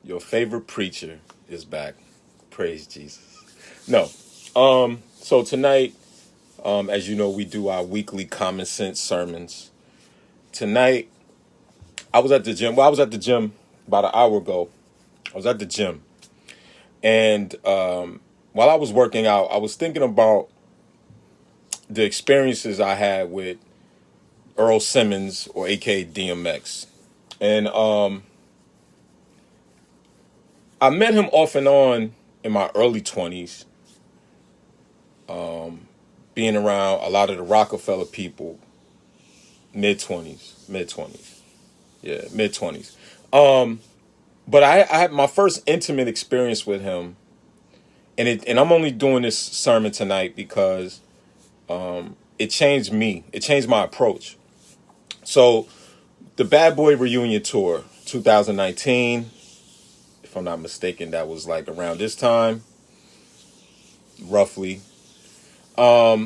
Your favorite preacher is back. Praise Jesus. No. So tonight, as you know, we do our weekly common sense sermons. Tonight, I was at the gym. Well, I was at the gym about an hour ago. I was at the gym. And while I was working out, I was thinking about the experiences I had with Earl Simmons, or aka DMX. And I met him off and on in my early 20s, being around a lot of the Rockefeller people, mid 20s. Yeah, mid 20s. But I had my first intimate experience with him, and I'm only doing this sermon tonight because it changed me. It changed my approach. So the Bad Boy Reunion Tour 2019, if I'm not mistaken, that was like around this time, roughly. My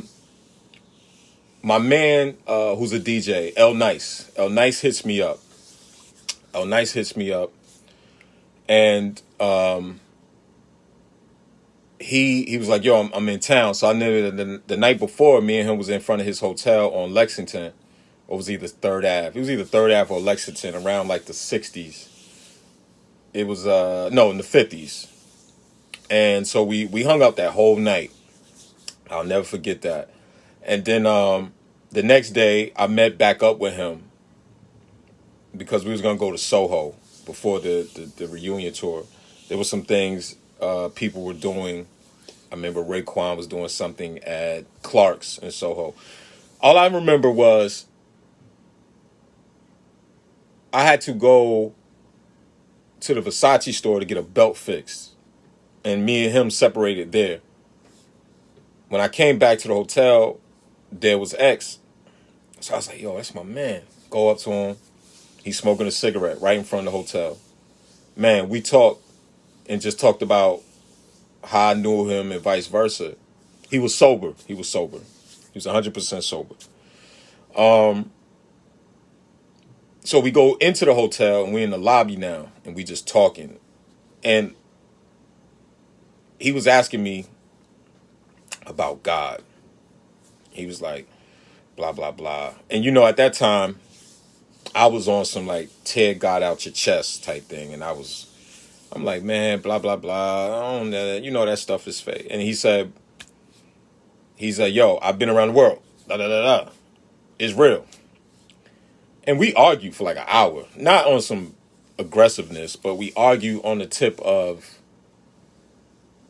man, who's a DJ, L Nice. L Nice hits me up. L Nice hits me up. And he was like, yo, I'm in town. So I knew the night before, me and him was in front of his hotel on Lexington. Or was either 3rd Ave. It was either 3rd Ave or Lexington around like the 60s. It was, no, in the 50s. And so we hung out that whole night. I'll never forget that. And then the next day, I met back up with him because we was going to go to Soho before the reunion tour. There were some things people were doing. I remember Raekwon was doing something at Clark's in Soho. All I remember was I had to go to the Versace store to get a belt fixed. And me and him separated there. When I came back to the hotel, there was X. So I was like, yo, that's my man. Go up to him. He's smoking a cigarette right in front of the hotel. Man, we talked and just talked about how I knew him and vice versa. He was sober. He was 100% sober. So we go into the hotel and we're in the lobby now and we just talking. And he was asking me about God. He was like, blah, blah, blah. And at that time, I was on some like tear God out your chest type thing. And I'm like, man, blah, blah, blah. I don't know. That stuff is fake. And he's like, yo, I've been around the world. Da, da, da, da. It's real. And we argue for like an hour, not on some aggressiveness, but we argue on the tip of,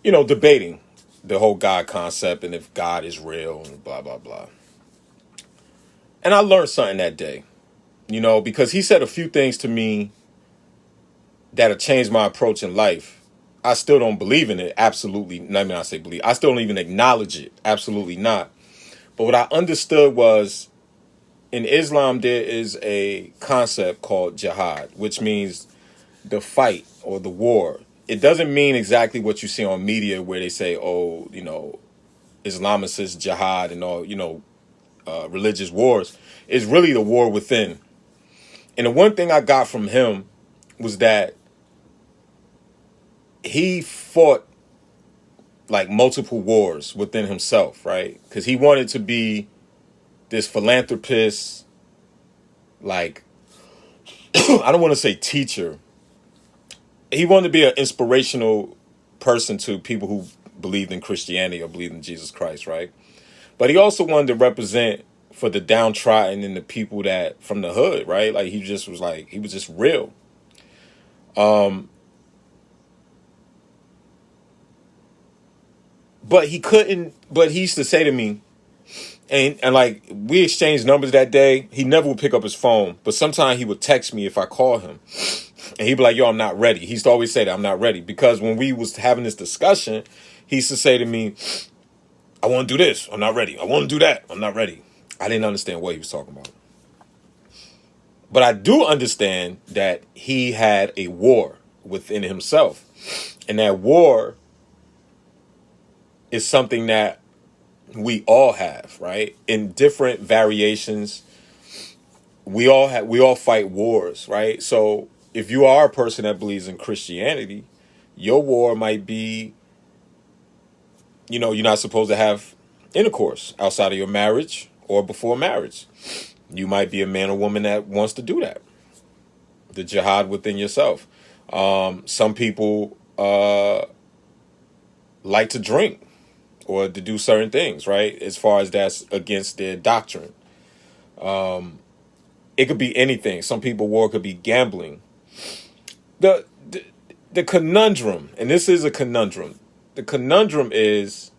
debating the whole God concept and if God is real and blah, blah, blah. And I learned something that day, because he said a few things to me that have changed my approach in life. I still don't believe in it. Absolutely. I say believe. I still don't even acknowledge it. Absolutely not. But what I understood was in Islam, there is a concept called Jihad, which means the fight or the war. It doesn't mean exactly what you see on media where they say, oh, Islamicists, jihad and all, religious wars. It's really the war within. And the one thing I got from him was that he fought like multiple wars within himself, right? Because he wanted to be this philanthropist, like, I don't want to say teacher. He wanted to be an inspirational person to people who believed in Christianity or believed in Jesus Christ, right? But he also wanted to represent for the downtrodden and the people that from the hood, right? Like he was just real. But he used to say to me, and like we exchanged numbers that day, he never would pick up his phone, but sometimes he would text me if I call him. And he'd be like, yo, I'm not ready. He used to always say that I'm not ready. Because when we was having this discussion, he used to say to me, I want to do this. I'm not ready. I want to do that. I'm not ready. I didn't understand what he was talking about. But I do understand that he had a war within himself. And that war is something that we all have, right? In different variations. We all fight wars, right? So if you are a person that believes in Christianity, your war might be, you're not supposed to have intercourse outside of your marriage or before marriage. You might be a man or woman that wants to do that. The jihad within yourself. Some people like to drink or to do certain things, right? As far as that's against their doctrine. It could be anything. Some people war could be gambling. The conundrum, and this is a conundrum. The conundrum is,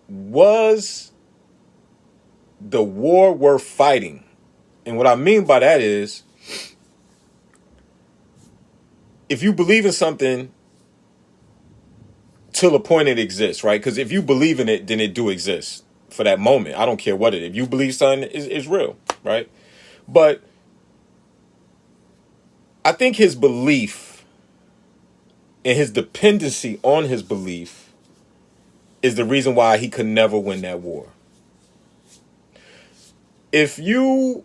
was the war worth fighting? And what I mean by that is, if you believe in something till the point it exists, right? Because if you believe in it, then it do exist for that moment. I don't care what it is. If you believe something is real, right? But I think his belief and his dependency on his belief is the reason why he could never win that war. If you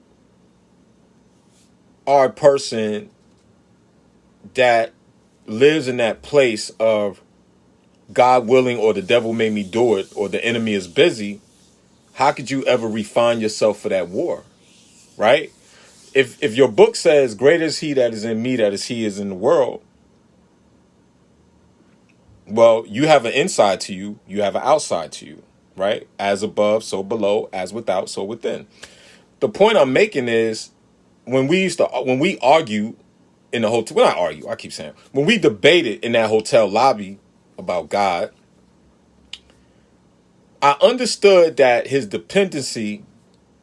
are a person that lives in that place of God willing, or the devil made me do it, or the enemy is busy, how could you ever refine yourself for that war, right? If your book says, greater is he that is in me, that is he is in the world, well, you have an inside to you, you have an outside to you, right? As above, so below, as without, so within. The point I'm making is, when we argue in the hotel, well, not argue, I keep saying, when we debated in that hotel lobby about God, I understood that his dependency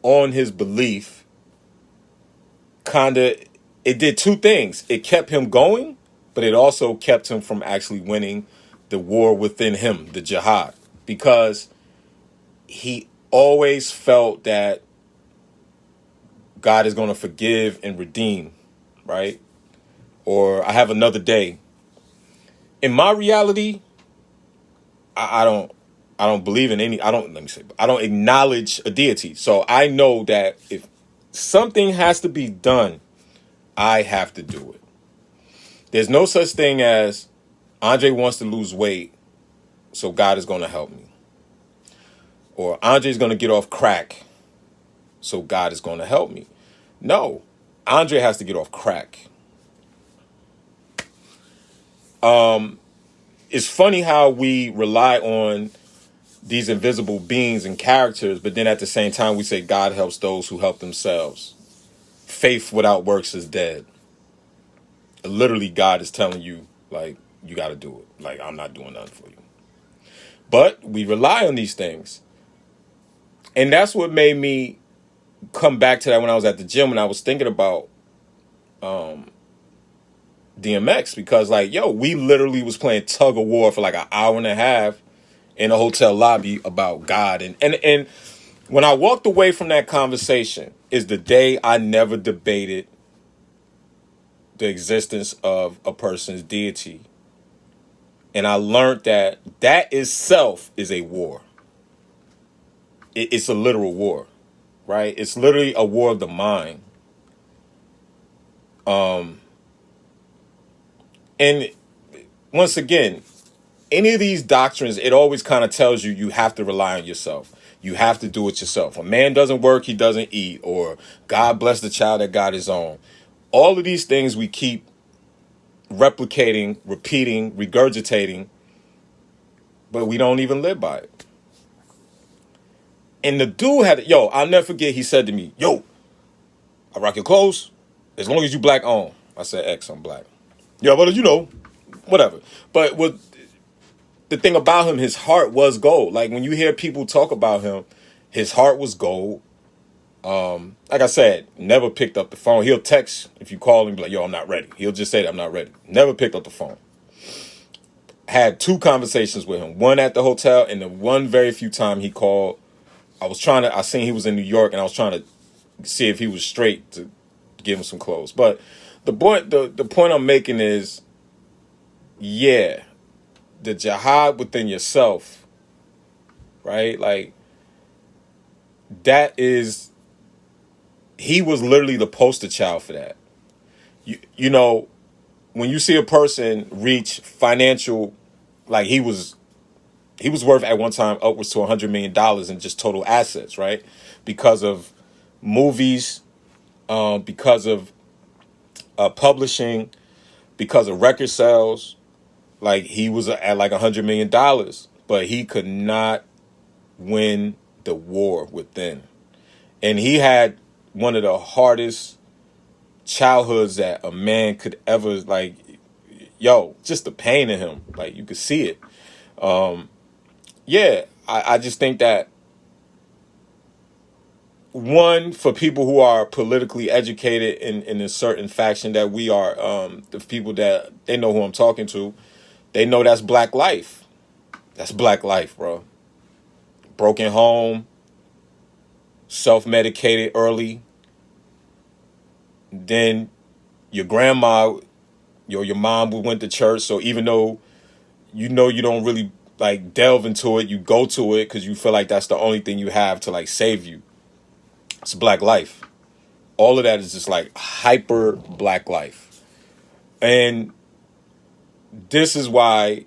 on his belief it did two things. It kept him going, but it also kept him from actually winning the war within him, the jihad, because he always felt that God is going to forgive and redeem, right? Or I have another day. In my reality, I don't believe in any, I don't acknowledge a deity. So I know that if something has to be done, I have to do it. There's no such thing as Andre wants to lose weight, so God is going to help me. Or Andre's going to get off crack, so God is going to help me. No, Andre has to get off crack. It's funny how we rely on these invisible beings and characters, but then at the same time we say God helps those who help themselves. Faith without works is dead. Literally, God is telling you, like, you got to do it. Like, I'm not doing nothing for you. But we rely on these things. And that's what made me come back to that when I was at the gym, when I was thinking about DMX, because, like, we literally was playing tug of war for like an hour and a half in a hotel lobby about God. And when I walked away from that conversation is the day I never debated the existence of a person's deity. And I learned that itself is a war. It's a literal war, right? It's literally a war of the mind. And once again, any of these doctrines, it always kind of tells you have to rely on yourself. You have to do it yourself. A man doesn't work, he doesn't eat. Or God bless the child that got his own. All of these things we keep replicating, repeating, regurgitating, but we don't even live by it. And the dude I'll never forget, he said to me, I rock your clothes as long as you black on. I said, X, I'm black. Yeah, but whatever. But the thing about him, his heart was gold. Like, when you hear people talk about him, his heart was gold. Like I said, never picked up the phone. He'll text if you call him, be like, I'm not ready. He'll just say, I'm not ready. Never picked up the phone. Had two conversations with him. One at the hotel, and the one very few time he called. I seen he was in New York, and I was trying to see if he was straight to give him some clothes. But the point I'm making is, the jihad within yourself, right? Like, that is he was literally the poster child for that. You know, when you see a person reach financial, like he was worth at one time upwards to $100 million in just total assets, right? Because of movies, because of publishing, because of record sales. Like he was at like $100 million, but he could not win the war within. And he had one of the hardest childhoods that a man could ever, like, yo, just the pain in him. Like you could see it. Yeah, I just think that one, for people who are politically educated in a certain faction that we are, the people that they know who I'm talking to, they know that's black life. That's black life, bro. Broken home, self-medicated early. Then your grandma, your mom went to church. So even though you know you don't really like delve into it, you go to it because you feel like that's the only thing you have to like save you. It's black life. All of that is just like hyper black life. And this is why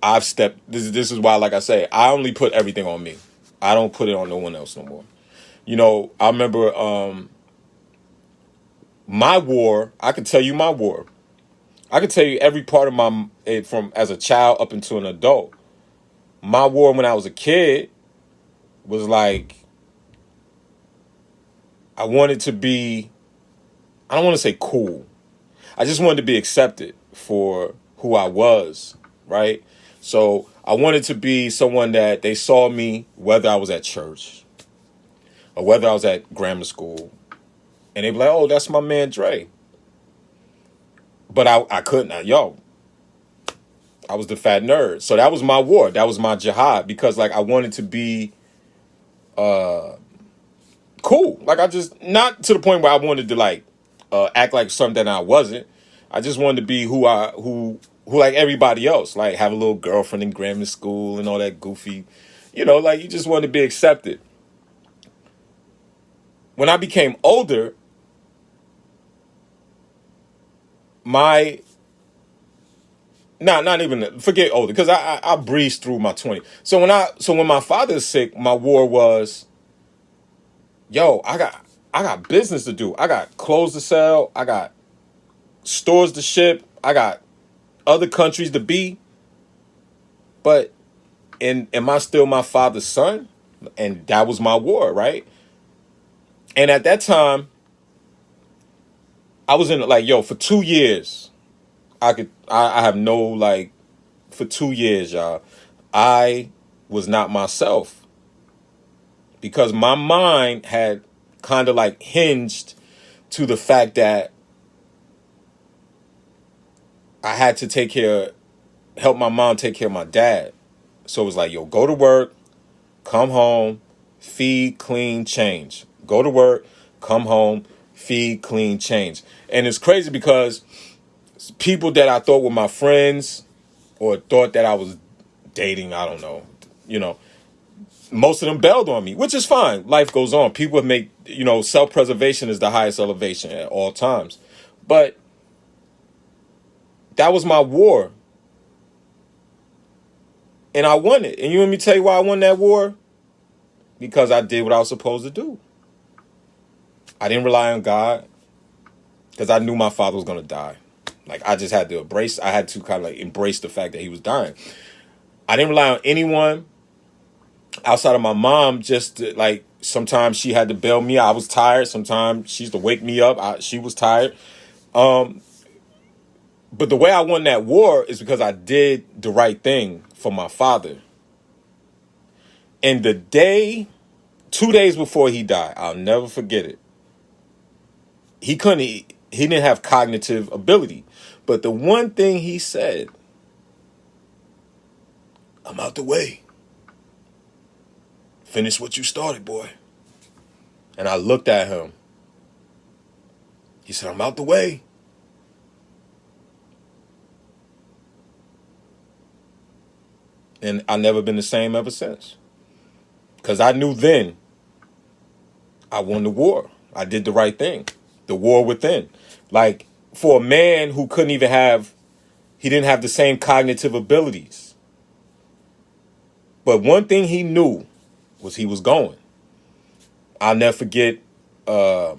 I've stepped. This is why, like I say, I only put everything on me. I don't put it on no one else no more. You know, I remember my war. I could tell you my war. I could tell you every part of from as a child up into an adult. My war when I was a kid was like, I wanted to be, I don't want to say cool. I just wanted to be accepted for who I was, right? So I wanted to be someone that they saw me, whether I was at church or whether I was at grammar school. And they'd be like, oh, that's my man Dre. But I couldn't. I was the fat nerd. So that was my war. That was my jihad. Because like I wanted to be cool. Like I just, not to the point where I wanted to like act like something I wasn't. I just wanted to be who like everybody else, like have a little girlfriend in grammar school and all that goofy, like you just wanted to be accepted. When I became older, not even forget older, because I breezed through my 20s. So when my father's sick, my war was, yo, I got business to do. I got clothes to sell. I got stores to ship. I got other countries to be. But am I still my father's son? And that was my war, right? And at that time, I was in like, yo, for 2 years, I have no, like, for 2 years, y'all, I was not myself. Because my mind had kind of like hinged to the fact that I had to help my mom take care of my dad. So it was like, yo, go to work, come home, feed, clean, change. Go to work, come home, feed, clean, change. And it's crazy because people that I thought were my friends or thought that I was dating, I don't know, most of them bailed on me, which is fine. Life goes on. People make, self-preservation is the highest elevation at all times. But that was my war. And I won it. And you want me to tell you why I won that war? Because I did what I was supposed to do. I didn't rely on God because I knew my father was going to die. Like, I just had to kind of like embrace the fact that he was dying. I didn't rely on anyone outside of my mom. Like, sometimes she had to bail me out. I was tired. Sometimes she used to wake me up. She was tired. But the way I won that war is because I did the right thing for my father. And 2 days before he died, I'll never forget it. He didn't have cognitive ability. But the one thing he said, I'm out the way. Finish what you started, boy. And I looked at him. He said, I'm out the way. And I've never been the same ever since. Because I knew then I won the war. I did the right thing. The war within. Like, for a man who couldn't even have, he didn't have the same cognitive abilities. But one thing he knew was he was going. I'll never forget the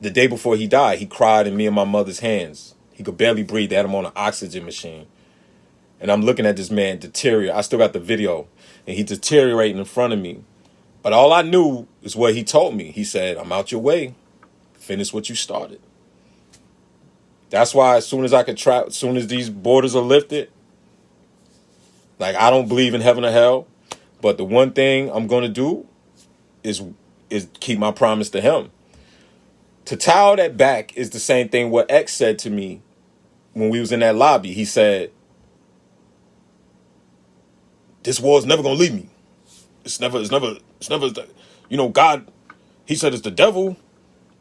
day before he died, he cried in me and my mother's hands. He could barely breathe. They had him on an oxygen machine. And I'm looking at this man deteriorate. I still got the video. And he's deteriorating in front of me. But all I knew is what he told me. He said, I'm out your way. Finish what you started. That's why as soon as I could travel, as soon as these borders are lifted, like, I don't believe in heaven or hell. But the one thing I'm going to do is keep my promise to him. To tie all that back is the same thing what X said to me when we was in that lobby. He said, this war is never going to leave me. It's never, God, he said it's the devil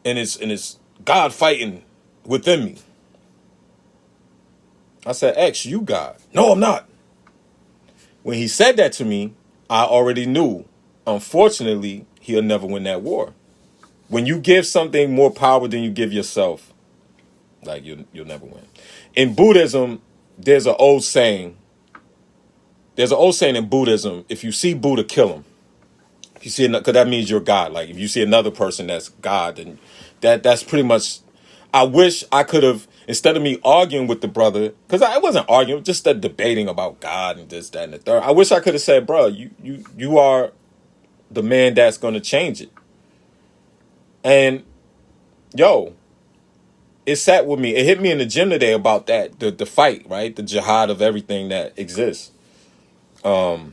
and it's God fighting within me. I said, X, you God. No, I'm not. When he said that to me, I already knew, unfortunately, he'll never win that war. When you give something more power than you give yourself, like, you'll never win. In Buddhism, there's an old saying. There's an old saying in Buddhism, if you see Buddha, kill him. If you see, because that means you're God. Like, if you see another person that's God, then that's pretty much. I wish I could have, instead of me arguing with the brother, because I wasn't arguing, just that debating about God and this, that, and the third. I wish I could have said, bro, you are the man that's going to change it. And yo, it sat with me. It hit me in the gym today about that, the fight, right? The jihad of everything that exists. I'll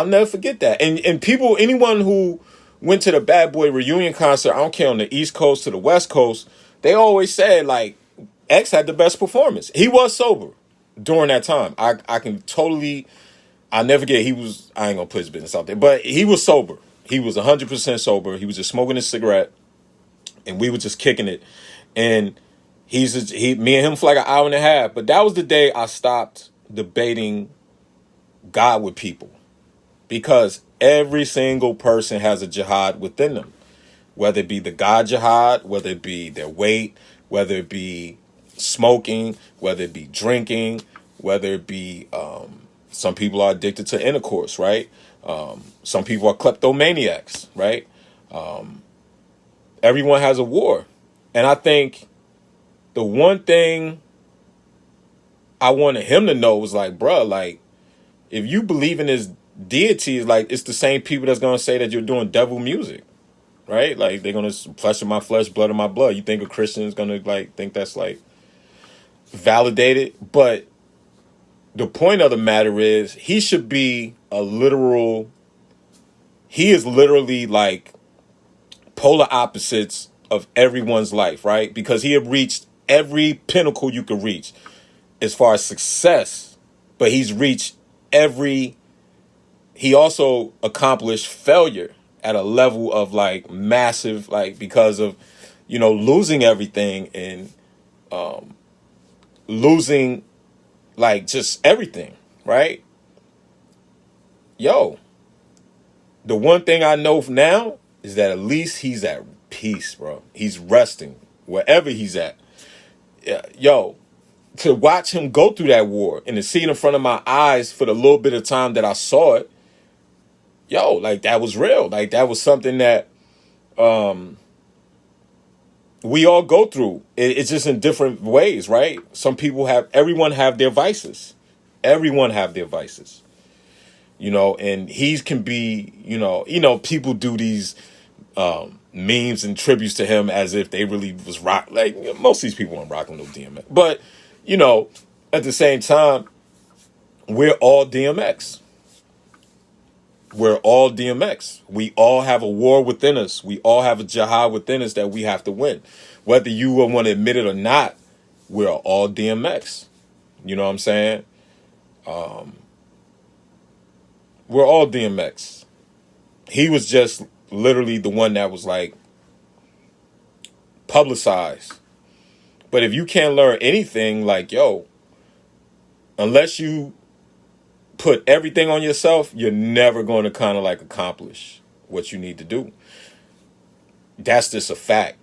never forget that. And people, anyone who went to the Bad Boy reunion concert, I don't care on the East Coast to the West Coast, they always said, like, X had the best performance. He was sober during that time. I can totally, I never get, I ain't gonna put his business out there, but he was sober. He was 100% sober. He was just smoking a cigarette, and we were just kicking it. And me and him for like an hour and a half. But that was the day I stopped debating God with people, because every single person has a jihad within them, whether it be the God jihad, whether it be their weight, whether it be smoking, whether it be drinking, whether it be some people are addicted to intercourse, right? Some people are kleptomaniacs, right? Everyone has a war. And I think the one thing I wanted him to know was like, bruh, like, if you believe in his deity, like, it's the same people that's going to say that you're doing devil music, right? Like, they're going to flesh of my flesh, blood of my blood. You think a Christian is going to, like, think that's, like, validated? But the point of the matter is, he should be he is literally, like, polar opposites of everyone's life, right? Because he had reached every pinnacle you could reach as far as success, but he's reached he also accomplished failure at a level of, like, massive, like, because of, losing everything and losing, like, just everything, right? Yo, the one thing I know now is that at least he's at peace, bro. He's resting wherever he's at. Yo, to watch him go through that war and to see it in front of my eyes for the little bit of time that I saw it, yo, like, that was real. Like, that was something that we all go through. It's just in different ways, right? Everyone have their vices. Everyone have their vices. And he can be, people do these memes and tributes to him as if they really was rock. Like, most of these people aren't rocking no DMX. But, at the same time, we're all DMX. We're all DMX. We all have a war within us. We all have a jihad within us that we have to win. Whether you want to admit it or not, we're all DMX. You know what I'm saying? We're all DMX. He was just literally the one that was, like, publicized. But if you can't learn anything, like, yo, unless you put everything on yourself, you're never going to kind of, like, accomplish what you need to do. That's just a fact.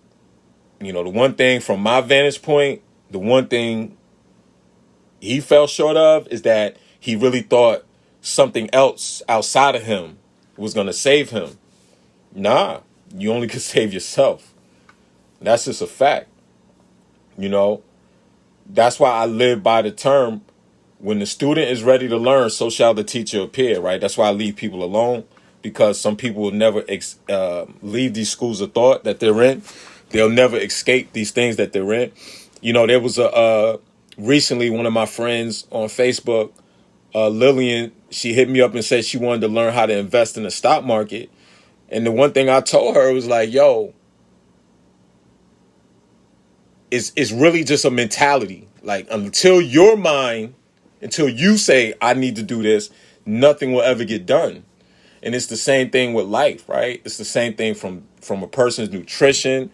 You know, the one thing from my vantage point, the one thing he fell short of is that he really thought something else outside of him was going to save him. Nah, you only can save yourself. That's just a fact. You know, that's why I live by the term, when the student is ready to learn, so shall the teacher appear, right? That's why I leave people alone, because some people will never leave these schools of thought that they're in. They'll never escape these things that they're in. You know, there was recently one of my friends on Facebook, Lillian, she hit me up and said she wanted to learn how to invest in the stock market. And the one thing I told her was like, yo, it's really just a mentality. Like, until you say, I need to do this, nothing will ever get done. And it's the same thing with life, right? It's the same thing from a person's nutrition.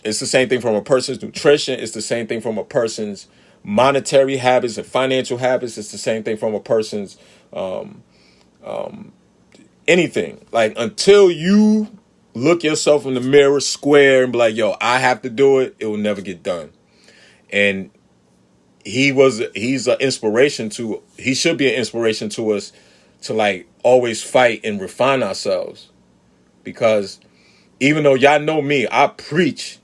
It's the same thing from a person's nutrition. It's the same thing from a person's monetary habits and financial habits. It's the same thing from a person's anything. Like, until you look yourself in the mirror square and be like, yo, I have to do it, it will never get done. And he's an inspiration to, he should be an inspiration to us to like always fight and refine ourselves. Because even though y'all know me, I preach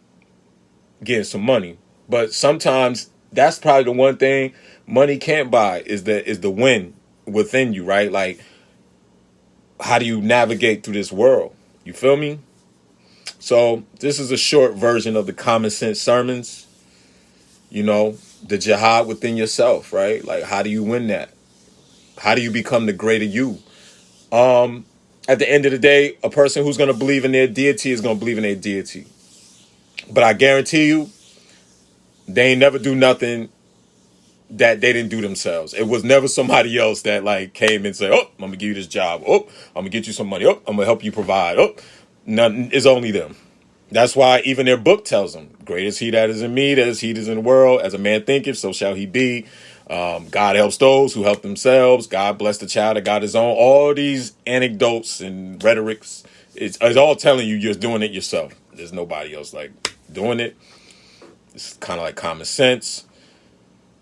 getting some money, but sometimes that's probably the one thing money can't buy is the win within you, right? Like, how do you navigate through this world? You feel me? So this is a short version of the common sense sermons. You know, the jihad within yourself, right? Like, how do you win that? How do you become the greater you? At the end of the day, a person who's going to believe in their deity is going to believe in their deity. But I guarantee you, they ain't never do nothing that they didn't do themselves. It was never somebody else that like came and said, oh, I'm going to give you this job. Oh, I'm going to get you some money. Oh, I'm going to help you provide. Oh, nothing. It's only them. That's why even their book tells them, great is he that is in me, that is he that is in the world. As a man thinketh, so shall he be. God helps those who help themselves. God bless the child that got his own. All these anecdotes and rhetorics, it's all telling you you're doing it yourself. There's nobody else like doing it. It's kind of like common sense.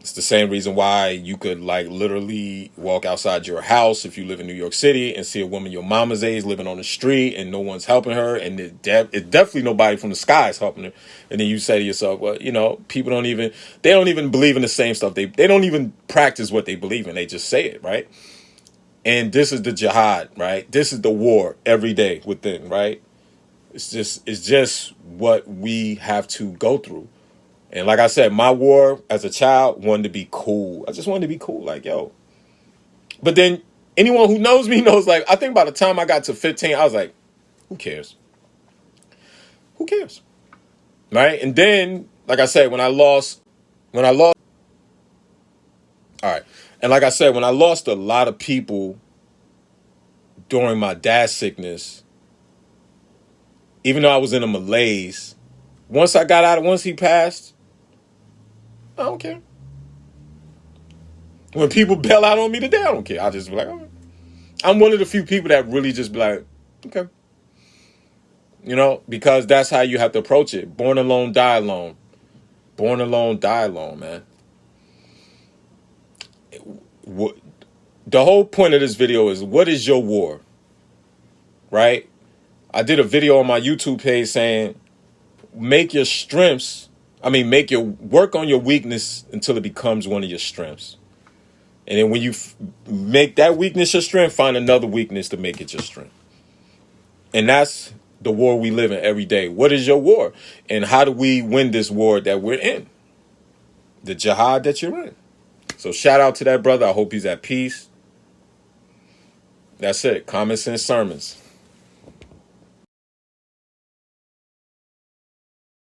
It's the same reason why you could like literally walk outside your house if you live in New York City and see a woman your mama's age living on the street and no one's helping her, and it's definitely nobody from the sky is helping her. And then you say to yourself, well, you know, people don't even believe in the same stuff. They don't even practice what they believe in. They just say it, right? And this is the jihad, right? This is the war every day within, right? It's just what we have to go through. And like I said, my war as a child wanted to be cool. I just wanted to be cool, like, yo. But then anyone who knows me knows, like, I think by the time I got to 15, I was like, who cares? Who cares? Right? And then, like I said, when I lost, all right. And like I said, when I lost a lot of people during my dad's sickness, even though I was in a malaise, once he passed, I don't care. When people bail out on me today, I don't care. I just be like, all right. I'm one of the few people that really just be like, okay. You know, because that's how you have to approach it. Born alone, die alone. Born alone, die alone, man. The whole point of this video is, what is your war? Right? I did a video on my YouTube page saying, make your work on your weakness until it becomes one of your strengths. And then when you make that weakness your strength, find another weakness to make it your strength. And that's the war we live in every day. What is your war? And how do we win this war that we're in? The jihad that you're in. So shout out to that brother. I hope he's at peace. That's it. Common sense sermons.